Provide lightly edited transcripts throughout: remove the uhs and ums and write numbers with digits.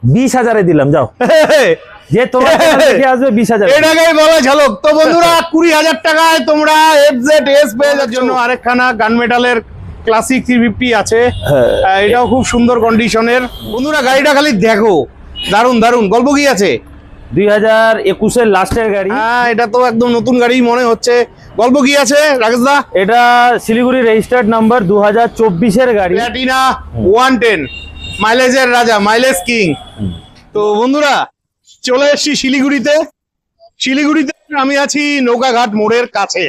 20,000-এ দিলাম, যাও। যে তোমার আসবে 20,000 এটাকেই বলে ঝলক। তো বন্ধুরা 20,000 টাকায় তোমরা FZS পেয়ে যাওয়ার জন্য আরেকখানা গান মেটালের ক্লাসিক 350 আছে। এটাও খুব সুন্দর কন্ডিশনের। বন্ধুরা গাড়িটা খালি দেখো, দারুন দারুন। গল্প কি আছে? 2021-এর লাস্টের গাড়ি। হ্যাঁ, এটা তো একদম নতুন গাড়ি মনে হচ্ছে। গল্প কি আছে রাকেশ দা? এটা শিলিগুড়ি রেজিস্টার্ড নাম্বার, 2024-এর গাড়ি, প্ল্যাটিনা 110, মাইলেজের রাজা, মাইলেজ কিং। তো বন্ধুরা চলে এসেছি শিলিগুড়িতে। আমি আছি নৌকাঘাট মোড়ের কাছে।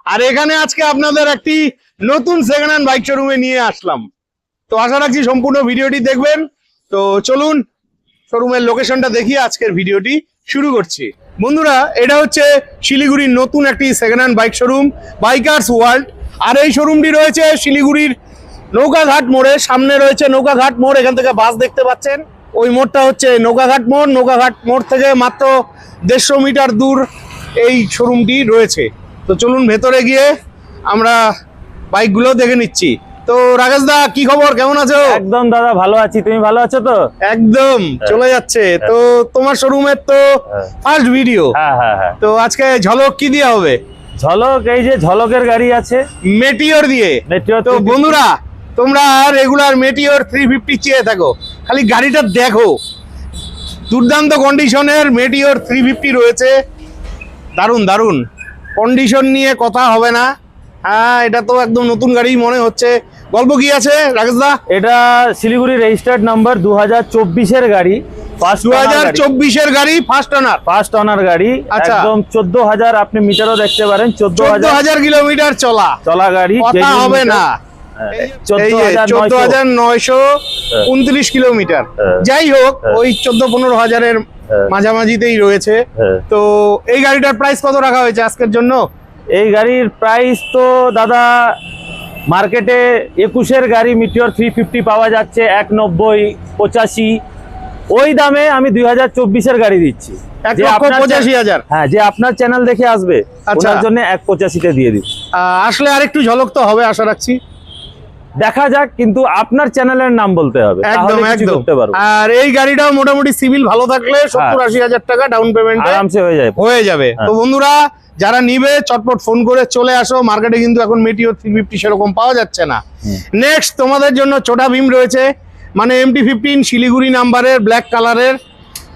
আর এখানে আজকে আপনাদের একটি নতুন সেকেন্ড হ্যান্ড বাইক শোরুমে নিয়ে আসলাম। তো আশা রাখছি সম্পূর্ণ ভিডিওটি দেখবেন। তো চলুন শোরুমের লোকেশনটা দেখিয়ে আজকের ভিডিওটি শুরু করছি। বন্ধুরা এটা হচ্ছে শিলিগুড়ির নতুন একটি second hand bike showroom, bikers world. আর এই শোরুমটি রয়েছে শিলিগুড়ির নৌকাঘাট মোড়ে। সামনে রয়েছে নৌকাঘাট মোড়, এখান থেকে বাস দেখতে পাচ্ছেন। ওই মোড়টা হচ্ছে নৌকাঘাট মোড়। নৌকাঘাট মোড় থেকে মাত্র 150 মিটার দূর এই শোরুমটি রয়েছে। তো চলুন ভেতরে গিয়ে আমরা বাইকগুলো দেখে নিচ্ছি। তো রাকেশ দা কি খবর, কেমন আছো? একদম দাদা ভালো আছি, তুমি ভালো আছো তো? একদম চলে যাচ্ছে। তো তোমার শোরুমের তো ফার্স্ট ভিডিও। হ্যাঁ। তো আজকে ঝলক কি দিয়ে হবে? ঝলক, এই যে ঝলকের গাড়ি আছে মেটিওর দিয়ে। তো বন্ধুরা তোমরা রেগুলার মেটিওর 350 চেয়ে থাকো, খালি গাড়িটা দেখো, দুর্দান্ত কন্ডিশনের মেটিওর 350 রয়েছে। দারুন দারুন কন্ডিশন নিয়ে কথা হবে না। হ্যাঁ, এটা তো একদম নতুন গাড়ি মনে হচ্ছে। গল্প কি আছে রাকেশ দা? এটা শিলিগুড়ি রেজিস্টার্ড নাম্বার, 2024-এর গাড়ি, 2024-এর গাড়ি, ফার্স্ট ওনার গাড়ি। একদম 14,000 আপনি মিটারও দেখতে পারেন, 14,000 কিলোমিটার চলা গাড়ি, কথা হবে না। 14,929 কিলোমিটার। যাই হোক, ওই 14-15 হাজারের মাঝামাঝিতেই রয়েছে। তো এই গাড়িটার প্রাইস কত রাখা হয়েছে আজকের জন্য? এই গাড়ির প্রাইস তো দাদা মার্কেটে 21-এর গাড়ি মিটিওর 350 পাওয়া যাচ্ছে 190, 85। ওই দামে আমি 2024-এর গাড়ি দিচ্ছি। 1,85,000। হ্যাঁ, যে আপনার চ্যানেল দেখে আসবে ওনার জন্য 1,85-তে দিয়ে দিচ্ছি। আসলে আরেকটু ঝলক তো হবে আশা রাখছি। দেখা যাক, কিন্তু আপনার চ্যানেলের নাম বলতে হবে, একদম একদম। আর এই গাড়িটাও মোটামুটি সিভিল ভালো থাকলে 70-80 হাজার টাকা ডাউন পেমেন্ট আরামসে হয়ে যাবে। তো বন্ধুরা যারা নিবে চটপট ফোন করে চলে আসো। মার্কেটে কিন্তু এখন মেটিওর 350 সেরকম পাওয়া যাচ্ছে না। নেক্সট তোমাদের জন্য ছোটা ভীম রয়েছে, মানে MT-15 শিলিগুড়ি নাম্বারের, ব্ল্যাক কালারের।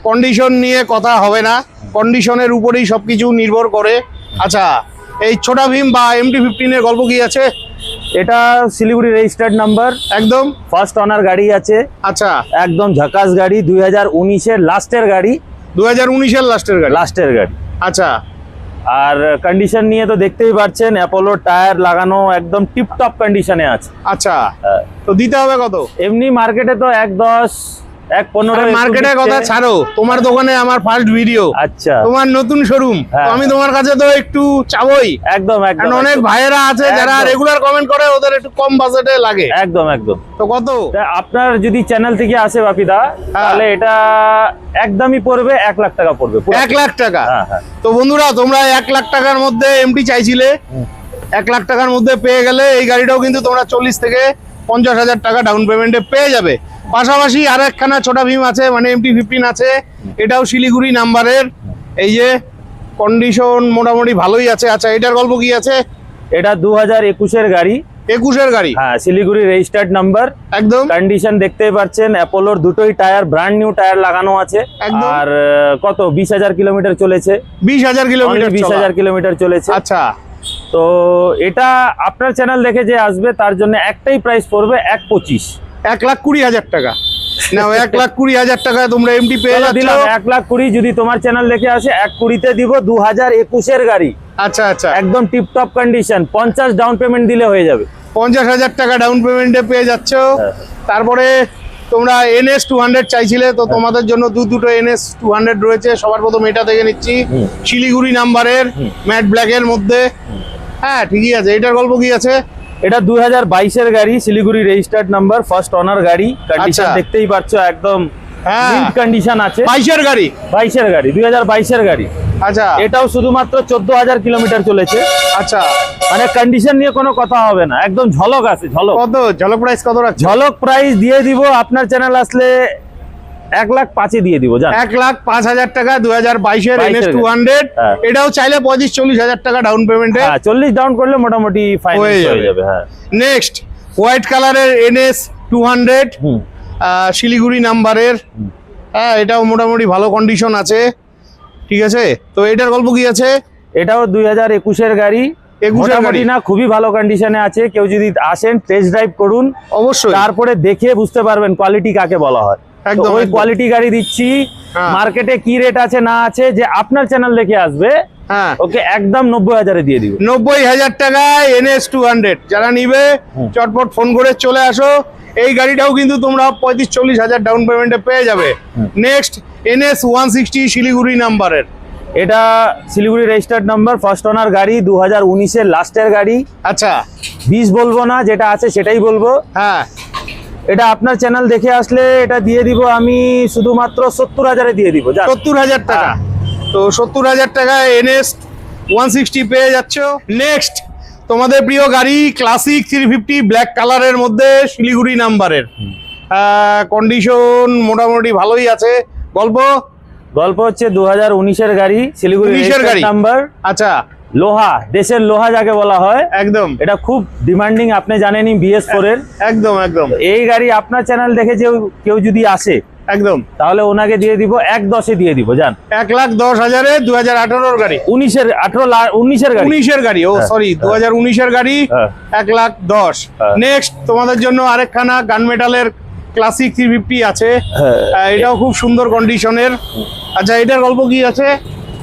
কন্ডিশন নিয়ে কথা হবে না, কন্ডিশনের উপরেই সবকিছু নির্ভর করে। আচ্ছা, এই ছোটা ভীম বা MT-15 এর গল্প কি আছে? এটা শিলিগুড়ি রেজিস্টার্ড নাম্বার, একদম ফার্স্ট ওনার গাড়ি আছে। আচ্ছা, একদম ঝাকাস গাড়ি, 2019-এর লাস্টের গাড়ি। 2019-এর লাস্টের গাড়ি। আচ্ছা, আর কন্ডিশন নিয়ে তো দেখতেই পাচ্ছেন, অ্যাপোলো টায়ার লাগানো, একদম টিপটপ কন্ডিশনে আছে। আচ্ছা, তো দিতে হবে কত? এমনি মার্কেটে তো 1,10, 1,15। মার্কেটের কথা ছাড়ো, তোমার দোকানে আমার ফার্স্ট ভিডিও। আচ্ছা, তোমার নতুন শোরুম, আমি তোমার কাছে তো একটু চাবই। একদম। অনেক ভাইয়েরা আছে যারা রেগুলার কমেন্ট করে, ওদের একটু কম বাজেটে লাগে। একদম। তো কত? আপনার যদি চ্যানেল থেকে আসে বাপিদা, তাহলে এটা একদমই পড়বে 1 লাখ টাকা পড়বে। 1 লাখ টাকা? হ্যাঁ। তো বন্ধুরা তোমরা 1 লাখ টাকার মধ্যে এমটি চাইছিলে, 1 লাখ টাকার মধ্যে পেয়ে গেলে এই গাড়িটাও কিন্তু তোমরা 40 থেকে 50 হাজার টাকা ডাউন পেমেন্টে পেয়ে যাবে। পাশাপাশি আর একখানা ছোটা ভীম আছে, মানে MT-15 আছে। এটাও শিলিগুড়ি নাম্বারের। এই যে কন্ডিশন মোটামুটি ভালোই আছে। আচ্ছা, এটার গল্প কি আছে? এটা 2021-এর গাড়ি। 21-এর গাড়ি? হ্যাঁ, শিলিগুড়ি রেজিস্টার্ড নাম্বার, একদম। কন্ডিশন দেখতেই পাচ্ছেন, অ্যাপোলোর দুটোই টায়ার ব্র্যান্ড নিউ টায়ার লাগানো আছে। আর কত 20,000 কিলোমিটার চলেছে। 20,000 কিলোমিটার? 20,000 কিলোমিটার চলেছে। আচ্ছা, তো এটা আপনার চ্যানেল দেখে যে আসবে তার জন্য একটাই প্রাইস পড়বে 1,25। 1,20,000 টাকা। না, 1,20,000 টাকায় তোমরা এমটি পেয়ে যাচ্ছ। 1,20,000 যদি তোমার চ্যানেল দেখে আসে 1,20-তে দিব। 2021-এর গাড়ি। আচ্ছা, একদম টিপটপ কন্ডিশন, 50 ডাউন পেমেন্ট দিলে হয়ে যাবে। 50,000 টাকা ডাউন পেমেন্টে পেয়ে যাচ্ছ। তারপরে তোমরা NS 200 চাইছিলে, তো তোমাদের জন্য দুটো NS 200 রয়েছে। সবার প্রথম এটা থেকে নিচ্ছি, শিলিগুড়ি নাম্বারের, ম্যাট ব্ল্যাকের মধ্যে। হ্যাঁ, ঠিকই আছে। এটার গল্প কি আছে? এটা 2022-এর গাড়ি, Siliguri registered number, first owner গাড়ি। কন্ডিশন দেখতেই পাচ্ছ, একদম মিন্ট কন্ডিশন আছে। 22-এর গাড়ি? 22-এর গাড়ি, 2022-এর গাড়ি। আচ্ছা, এটাও শুধুমাত্র 14,000 কিলোমিটার চলেছে। আচ্ছা, মানে কন্ডিশন নিয়ে কোনো কথা হবে না, একদম ঝলক আছে। ঝলক কত? ঝলক প্রাইস কত রাখছো? ঝলক প্রাইস দিয়ে দিব আপনার চ্যানেল আসলে 1,05,000 দিয়ে দিব জান। 1,05,000 টাকা 2022-এর NS 200। হ্যাঁ। এটাও চাইলে 35-40,000 টাকা ডাউন পেমেন্টে হ্যাঁ 40 ডাউন করলে মোটামুটি ফাইনাল হয়ে যাবে। হ্যাঁ নেক্সট হোয়াইট কালারের NS 200 হুম শিলিগুড়ি নাম্বারের। হ্যাঁ এটাও মোটামুটি ভালো কন্ডিশন আছে, ঠিক আছে। তো এটার গল্প কি আছে? এটাও 2021-এর গাড়ি, 21-এর গাড়ি মোটামুটি না খুবই ভালো কন্ডিশনে আছে। কেউ যদি আসেন টেস্ট ড্রাইভ করুন, অবশ্যই, তারপরে দেখে বুঝতে পারবেন কোয়ালিটি কাকে বলা হয়। একদম, তো ওই একদম। কোয়ালিটি গাড়ি দিচ্ছি। হ্যাঁ। মার্কেটে কি রেট আছে না আছে, যে আপনার চ্যানেল দেখে আসবে হ্যাঁ ওকে একদম 90,000-এ দিয়ে দিব। 90,000 টাকায় NS 200 যারা নিবে চটপট ফোন করে চলে আসো। এই গাড়িটাও কিন্তু তোমরা 35-40,000 ডাউন পেমেন্টে পেয়ে যাবে। নেক্সট NS 160 শিলিগুড়ি নাম্বারের। এটা Siliguri registered number, first owner গাড়ি, 2019-এর লাস্টের গাড়ি। আচ্ছা 20 বলবো না, যেটা আছে সেটাই বলবো। হ্যাঁ এটা আপনার চ্যানেল দেখে আসলে এটা দিয়ে দিব আমি শুধুমাত্র 70,000-এ দিয়ে দিব জান। 70,000 টাকা। তো 70,000 টাকায় NS 160 পেয়ে যাচ্ছ। নেক্সট তোমাদের প্রিয় গাড়ি ক্লাসিক 350 ব্ল্যাক কালারের মধ্যে শিলিগুড়ি নাম্বারের। কন্ডিশন মোটামুটি ভালোই আছে। গল্প হচ্ছে 2019-এর গাড়ি, শিলিগুড়ি 19-এর গাড়ি। নাম্বার। আচ্ছা লোহা, দেশের লোহা যাকে বলা হয়, একদম এটা খুব ডিমান্ডিং, আপনি জানেনই BS4 এর। একদম একদম এই গাড়ি আপনার চ্যানেল দেখে যে কেউ যদি আসে একদম তাহলে ওনাকে দিয়ে দিব 1,10-এ দিয়ে দিব জান। 1,10,000-এ 2018-এর গাড়ি, 19-এর গাড়ি, 19-এর গাড়ি, ও সরি 2019-এর গাড়ি, হ্যাঁ। 1,10,000। হ্যাঁ। নেক্সট তোমাদের জন্য আরেকখানা গান মেটালের ক্লাসিক 350 আছে। হ্যাঁ। এটাও খুব সুন্দর কন্ডিশনের। আচ্ছা এটার গল্প কি আছে?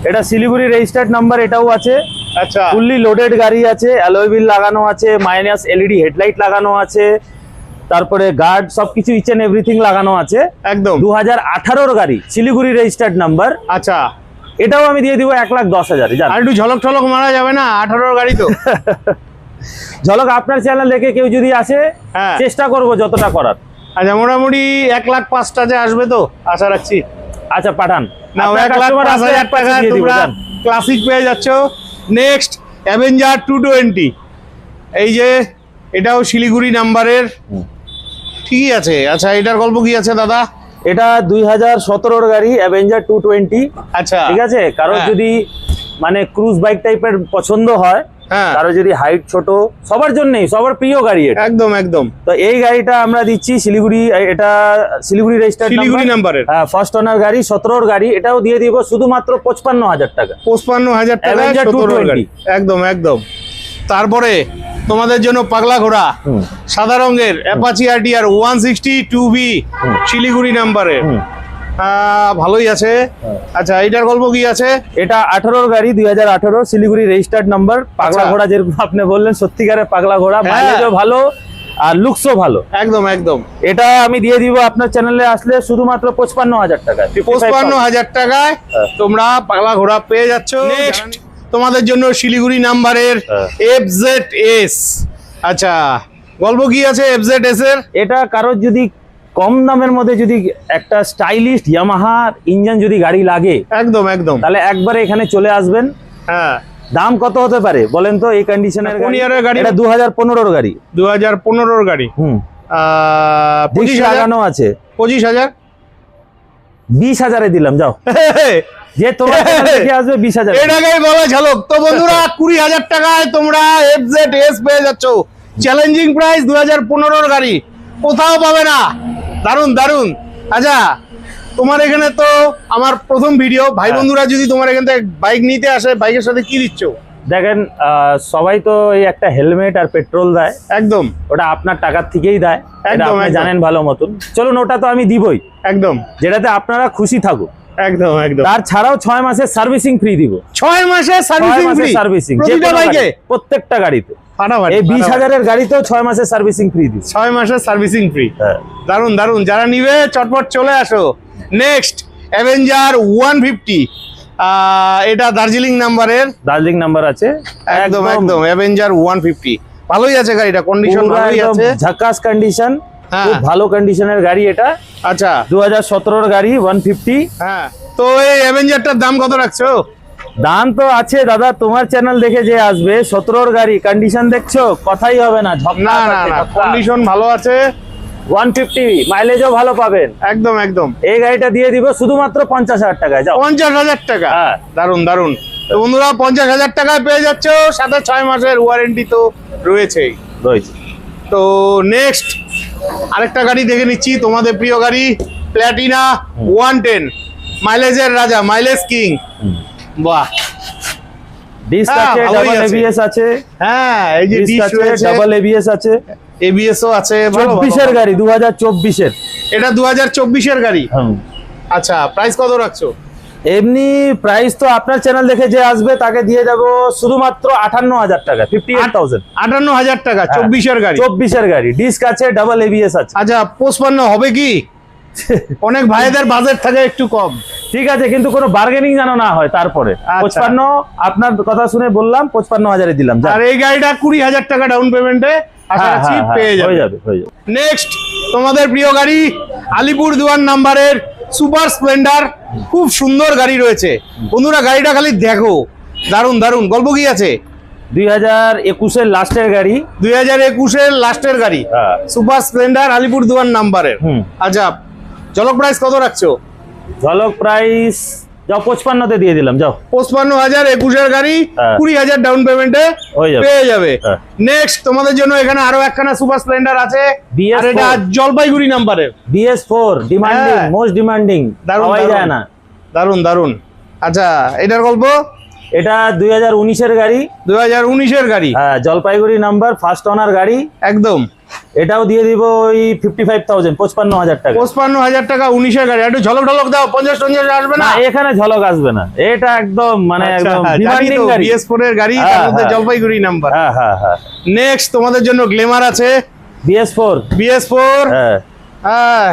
এটা শিলিগুড়ি রেজিস্টার্ড নাম্বার, এটাও আছে। আচ্ছা ফুললি লোডেড গাড়ি আছে, অ্যালয় হুইল লাগানো আছে, মাইনাস LED হেডলাইট লাগানো আছে, তারপরে গার্ড সবকিছু ইচ এন্ড এভরিথিং লাগানো আছে। একদম 2018-এর গাড়ি, শিলিগুড়ি রেজিস্টার্ড নাম্বার। আচ্ছা এটাও আমি দিয়ে দিব 1,10,000-এ জান। আর একটু ঝলক ঠলক মারা যাবে না? 18-এর গাড়ি তো। ঝলক আপনার চ্যানেল দেখে কেউ যদি আসে, হ্যাঁ। চেষ্টা করব যতটা করার। আচ্ছা মোটামুটি 1,05,000 আসবে তো আশা রাখছি। আচ্ছা পাঠান, না আপনার customer আসলে 1,05,000 টাকা দিয়ে দিব তোমরা জান। ক্লাসিক পেয়ে যাচ্ছ। নেক্সট অ্যাভেঞ্জার 220, এই যে এটাও শিলিগুড়ি নাম্বারের, ঠিকই আছে। আচ্ছা এটার গল্প কি আছে দাদা? এটা 2017-এর গাড়ি, অ্যাভেঞ্জার 220। আচ্ছা ঠিক আছে, কারো হ্যাঁ। যদি মানে ক্রুজ বাইক টাইপের পছন্দ হয়, হ্যাঁ কারো যদি হাইট ছোট, সবার জন্যই, সবার প্রিয় গাড়ি এটা। একদম একদম তো এই গাড়িটা আমরা দিচ্ছি শিলিগুড়ি, এটা শিলিগুড়ি রেজিস্টার্ড শিলিগুড়ি নাম্বারের। হ্যাঁ ফার্স্ট ওনার গাড়ি, 17-এর গাড়ি। এটাও দিয়ে দিব শুধুমাত্র 55,000 টাকা। 55,000 টাকা Avenger 17-এর 220 গাড়ি। একদম একদম। তারপরে তোমাদের জন্য পাগলা ঘোড়া হুম। সাদা রঙের অ্যাপাচি RTR 160 2B শিলিগুড়ি নাম্বারের। হুম। ভালোই আছে। আচ্ছা এটার গল্প কি আছে? এটা 18-এর গাড়ি, 2018 শিলিগুড়ি রেজিস্টার্ড নাম্বার। পাগলা আচ্ছা। ঘোড়া যেরকম আপনি বললেন, সত্যিকারের পাগলা ঘোড়া, হ্যাঁ। মাইলেজও ভালো আর লুকসও ভালো। একদম একদম এটা আমি দিয়ে দিব আপনার চ্যানেলে আসলে শুধুমাত্র 55,000 টাকা। 55,000 টাকায় হ্যাঁ। তোমরা পাগলা ঘোড়া পেয়ে যাচ্ছ। নেক্সট তোমাদের জন্য শিলিগুড়ি নাম্বারের হ্যাঁ। FZS। আচ্ছা গল্প কি আছে FZS এর? এটা কারোর যদি কম দামের মধ্যে যদি একটা স্টাইলিশ ইয়ামাহার ইঞ্জিন যদি গাড়ি লাগে, একদম একদম তাহলে একবারে এখানে চলে আসবেন। হ্যাঁ দাম কত হতে পারে বলেন তো এই কন্ডিশনের কোন year-এর গাড়ি? এটা 2015-এর গাড়ি। 2015-এর গাড়ি। হুম, 25,000 লাগানো আছে। 25,000 20,000-এ দিলাম, যাও। যে তোমার চ্যানেল দেখে আসবে 20,000। এটাকেই বলে ঝলক। তো বন্ধুরা 20,000 টাকায় তোমরা FZS পেয়ে যাচ্ছ। চ্যালেঞ্জিং প্রাইস, 2015-এর গাড়ি, কোথাও পাবে না। দারুন দারুন। আচ্ছা তোমার এখানে তো আমার প্রথম ভিডিও, ভাই বন্ধুরা যদি তোমার এখান থেকে বাইক নিতে আসে, বাইকের সাথে কি দিচ্ছ? দেখেন সবাই তো এই একটা হেলমেট আর পেট্রোল দেয়, একদম ওটা আপনার টাকার থেকেই দেয়, এটা একদম, আপনি একদম। জানেন ভালো মতন। চলুন ওটা তো আমি দিবই, একদম যেটাতে আপনারা খুশি থাকুক। একদম একদম। তার ছাড়াও 6 মাসের সার্ভিসিং ফ্রি দিব। 6 মাসের সার্ভিসিং ফ্রি সার্ভিসিং প্রতিটা বাইকে, প্রত্যেকটা গাড়িতে। ফাটাফাটি। এই 20,000-এর গাড়িতেও 6 মাসের সার্ভিসিং ফ্রি দিব। 6 মাসের সার্ভিসিং ফ্রি। হ্যাঁ। দারুন দারুন। যারা নিবে চটপট চলে আসো। নেক্সট অ্যাভেঞ্জার 150, এটা দার্জিলিং নাম্বারের। দার্জিলিং নাম্বার আছে, একদম একদম অ্যাভেঞ্জার 150 ভালোই আছে গাড়িটা, কন্ডিশন পুরো ভালোই একদম আছে। ঝাকাস কন্ডিশন, হ্যাঁ। খুব ভালো কন্ডিশনের গাড়ি এটা। আচ্ছা 2017-এর গাড়ি 150। হ্যাঁ। তো এই অ্যাভেঞ্জারটার দাম কত রাখছো? দাম তো আছে দাদা, তোমার চ্যানেল দেখে যে আসবে, 17-এর গাড়ি কন্ডিশন দেখছো, কথাই হবে না। না না না, কন্ডিশন ভালো আছে। 150 মাইলেজও ভালো পাবেন। একদম একদম। এই গাড়িটা দিয়ে দিব শুধুমাত্র 50,000 টাকায়। যাও 50,000 টাকা। হ্যাঁ। দারুন দারুন। তো বন্ধুরা 50,000 টাকায় পেয়ে যাচ্ছ, সাথে 6 মাসের ওয়ারেন্টি তো রয়েছেই। রয়েছে। তো নেক্সট আরেকটা গাড়ি দেখে নিচ্ছি, তোমাদের প্রিয় গাড়ি প্ল্যাটিনা 110, মাইলেজের রাজা, মাইলেজ কিং। বাহ, ডিস্ক হ্যাঁ, আছে, ভালোই ডাবল আছে। এবিএস আছে। হ্যাঁ, এই যে ডিস্ক ডিস্ক আছে, রয়েছে, ডাবল এবিএস আছে। এবিএস ও আছে। ভালো 24 এর গাড়ি, 2024 এর। এটা 2024 এর গাড়ি। হুম। আচ্ছা, প্রাইস কত রাখছো? এমনি প্রাইস তো আপনার চ্যানেল দেখে যে আসবে তাকে দিয়ে যাব শুধুমাত্র 58,000 টাকা, 58,000। 58,000 টাকা, 24 এর গাড়ি। 24 এর গাড়ি, ডিস্ক আছে, ডাবল এবিএস আছে। আচ্ছা, 55 হবে কি? অনেক ভাইদের বাজেট থাকে একটু কম। ঠিক আছে, কিন্তু কোনো বার্গেনিং যেন না হয় তারপরে। আচ্ছা। 55, আপনার কথা শুনে বললাম 55,000 এ দিলাম। আর এই গাড়িটা 20,000 টাকা ডাউন পেমেন্টে আশা রাখছি পেয়ে যাবে। হয়ে যাবে, হয়ে যাবে। নেক্সট তোমাদের প্রিয় গাড়ি আলিপুরদুয়ার নাম্বারের সুপার স্প্লেন্ডার, খুব সুন্দর গাড়ি রয়েছে বন্ধুরা। গাড়িটা খালি দেখো, দারুন দারুন। গল্প কি আছে? 2021 এর লাস্টের গাড়ি। 2021 এর লাস্টের গাড়ি, হ্যাঁ। সুপার স্প্লেন্ডার আলিপুরদুয়ার নাম্বারের। হুম। আচ্ছা, চলক প্রাইস কত রাখছো? ঝলক প্রাইস যাও 55 তে দিয়ে দিলাম। যাও 55,000, 21 এর গাড়ি, হ্যাঁ। 20,000 ডাউন পেমেন্টে হয়ে যাবে। পেয়ে যাবে। হ্যাঁ। নেক্সট তোমাদের জন্য এখানে আরো একখানা সুপার স্প্লেন্ডার আছে, BS4 আর এটা জলপাইগুড়ি নাম্বারের। BS4 ডিমান্ডিং, হ্যাঁ। মোস্ট ডিমান্ডিং, দারুন, পাওয়াই দারুন। যায় না। দারুন দারুন। আচ্ছা, এটার গল্প? এটা 2019 এর গাড়ি। 2019 এর গাড়ি। হ্যাঁ, জলপাইগুড়ি নাম্বার, ফার্স্ট ওনার গাড়ি। একদম। এটাও দিয়ে দিব ওই 55,000, 55,000 টাকা। 55,000 টাকা, 19 এর গাড়ি। একটু ঝলক ঢলক দাও, 50-50 আসবে না, না? এখানে ঝলক আসবে না, এটা একদম মানে আচ্ছা, একদম জানি ডিমান্ডিং তো, গাড়ি। BS4 এর গাড়ি, হ্যাঁ, তার মধ্যে হ্যাঁ। জলপাইগুড়ি নাম্বার। হ্যাঁ হ্যাঁ হ্যাঁ। নেক্সট তোমাদের জন্য গ্ল্যামার আছে, BS4। BS4। হ্যাঁ, হ্যাঁ,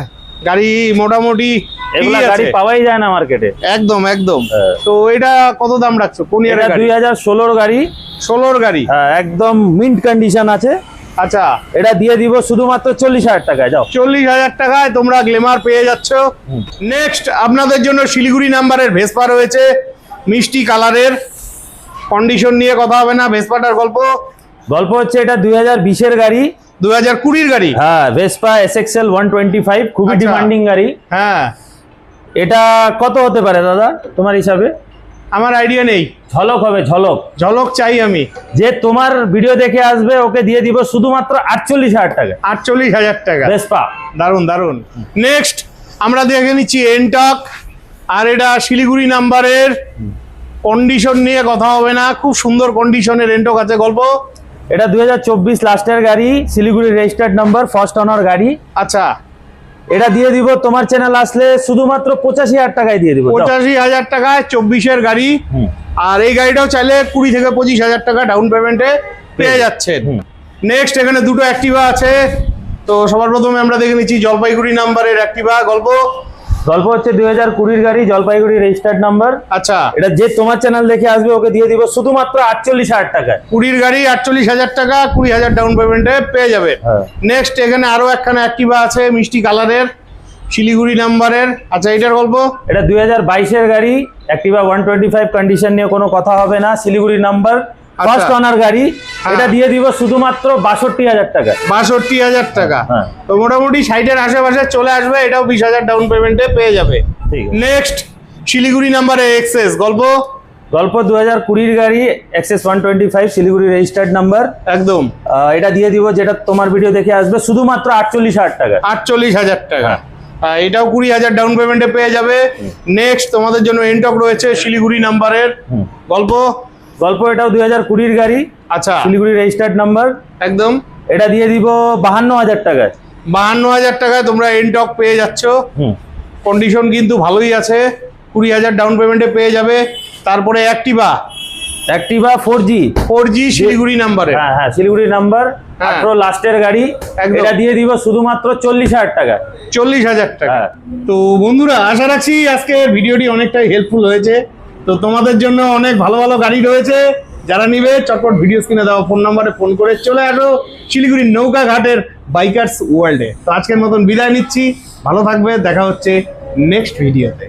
গাড়ি মোটামুটি এগুলা ঠিকই গাড়ি আছে। পাওয়াই যায় না মার্কেটে। একদম একদম। হ্যাঁ। তো এটা কত দাম রাখছো? কোন এটা ইয়ারের গাড়ি? 2016 গাড়ি। 16 গাড়ি। হ্যাঁ, একদম মিন্ট কন্ডিশন আছে। আচ্ছা, এটা দিয়ে দিব শুধুমাত্র 40,000 টাকায়। যাও 40,000 টাকায় তোমরা গ্ল্যামার পেয়ে যাচ্ছ। নেক্সট আপনাদের জন্য শিলিগুড়ি নাম্বারের ভেসপা রয়েছে, মিষ্টি কালারের। কন্ডিশন নিয়ে কথা হবে না, ভেসপাটার গল্প? গল্প হচ্ছে এটা 2020 এর গাড়ি। 2020 এর গাড়ি। হ্যাঁ, ভেসপা SXL 125, খুবই আচ্ছা। ডিমান্ডিং গাড়ি। হ্যাঁ, এটা কত হতে পারে দাদা তোমার হিসাবে? আমার আইডিয়া নেই। ঝলক হবে, ঝলক। ঝলক চাই আমি। যে তোমার ভিডিও দেখে আসবে ওকে দিয়ে দিব শুধুমাত্র 48,000 টাকা। 48,000 টাকা। ভেসপা। দারুন দারুন। নেক্সট আমরা দেখে নিচ্ছি এনটক, আর এটা শিলিগুড়ি নাম্বারের। কন্ডিশন নিয়ে কথা হবে না, খুব সুন্দর কন্ডিশনের এনটক আছে। গল্প? এটা 2024 লাস্টের গাড়ি, Siliguri registered number, first owner গাড়ি। আচ্ছা, এটা দিয়ে দিব তোমার চ্যানেল আসলে শুধুমাত্র 85,000 টাকায় দিয়ে দিব। যাও। 85,000 টাকায় 24 এর গাড়ি। হুম। আর এই গাড়িটাও চাইলে 20 থেকে 25,000 টাকা ডাউন পেমেন্টে পেয়ে যাচ্ছেন। হুম। নেক্সট এখানে দুটো অ্যাক্টিভা আছে। তো সবার প্রথমে আমরা দেখে নিচ্ছি জলপাইগুড়ি নাম্বারের অ্যাক্টিভা। গল্প? গল্প হচ্ছে 2020 গাড়ি, জলপাইগুড়ি রেজিস্টার্ড নাম্বার। আচ্ছা, এটা যে তোমার চ্যানেল দেখে আসবে ওকে দিয়ে দিব শুধুমাত্র 48,000 টাকায়। 20 গাড়ি, 48,000 টাকা, 20,000 ডাউন পেমেন্টে পেয়ে যাবে। হ্যাঁ। নেক্সট এখানে আরো একখানা অ্যাক্টিভা আছে, মিষ্টি কালারের, শিলিগুড়ি নাম্বারের। আচ্ছা, এটার গল্প? এটা 2022 এর গাড়ি, অ্যাক্টিভা 125, কন্ডিশন নিয়ে কোনো কথা হবে না, শিলিগুড়ি নাম্বার, ফার্স্ট ওনার গাড়ি। এটা দিয়ে দিব শুধুমাত্র 62,000 টাকা। 62,000 টাকা। হ্যাঁ। তো মোটামুটি 60-এর আশেপাশে চলে আসবে, এটাও 20,000 ডাউন পেমেন্টে পেয়ে যাবে। ঠিক আছে। নেক্সট শিলিগুড়ি নাম্বারে এক্সেস। গল্প? গল্প 2020 গাড়ি, এক্সএস 125, শিলিগুড়ি রেজিস্টার্ড নাম্বার। একদম। এটা দিয়ে দিব যেটা তোমার ভিডিও দেখে আসবে শুধুমাত্র 48,000 টাকা। 48,000 টাকা। হ্যাঁ। এটাও 20,000 ডাউন পেমেন্টে পেয়ে যাবে। নেক্সট তোমাদের জন্য এনটক রয়েছে শিলিগুড়ি নাম্বারের। হুম। গল্প? গল্প এটাও 2020 গাড়ি, আচ্ছা, শিলিগুড়ি রেজিস্টার্ড নাম্বার। একদম। এটা দিয়ে দিব 52,000 টাকায়। 52,000 টাকায় তোমরা এনটক পেয়ে যাচ্ছ। হুম। কন্ডিশন কিন্তু ভালোই আছে, 20,000 ডাউন পেমেন্টে পেয়ে যাবে। তারপরে অ্যাক্টিভা 4G। 4G শিলিগুড়ি নাম্বারে। হ্যাঁ হ্যাঁ, শিলিগুড়ি নাম্বার, হ্যাঁ। 18 লাস্টের গাড়ি। একদম। এটা দিয়ে দিব শুধুমাত্র 40,000 টাকা। 40,000 টাকা। হ্যাঁ। তো বন্ধুরা, আশা রাখছি আজকে ভিডিওটি অনেকটাই হেল্পফুল হয়েছে। তো তোমাদের জন্য অনেক ভালো ভালো গাড়ি রয়েছে, যারা নিবে চটপট ভিডিও স্ক্রিনে দেওয়া ফোন নাম্বারে ফোন করে চলে আসো শিলিগুড়ির নৌকাঘাটের বাইকার্স ওয়ার্ল্ডে। তো আজকের মতন বিদায় নিচ্ছি, ভালো থাকবে, দেখা হচ্ছে নেক্সট ভিডিওতে।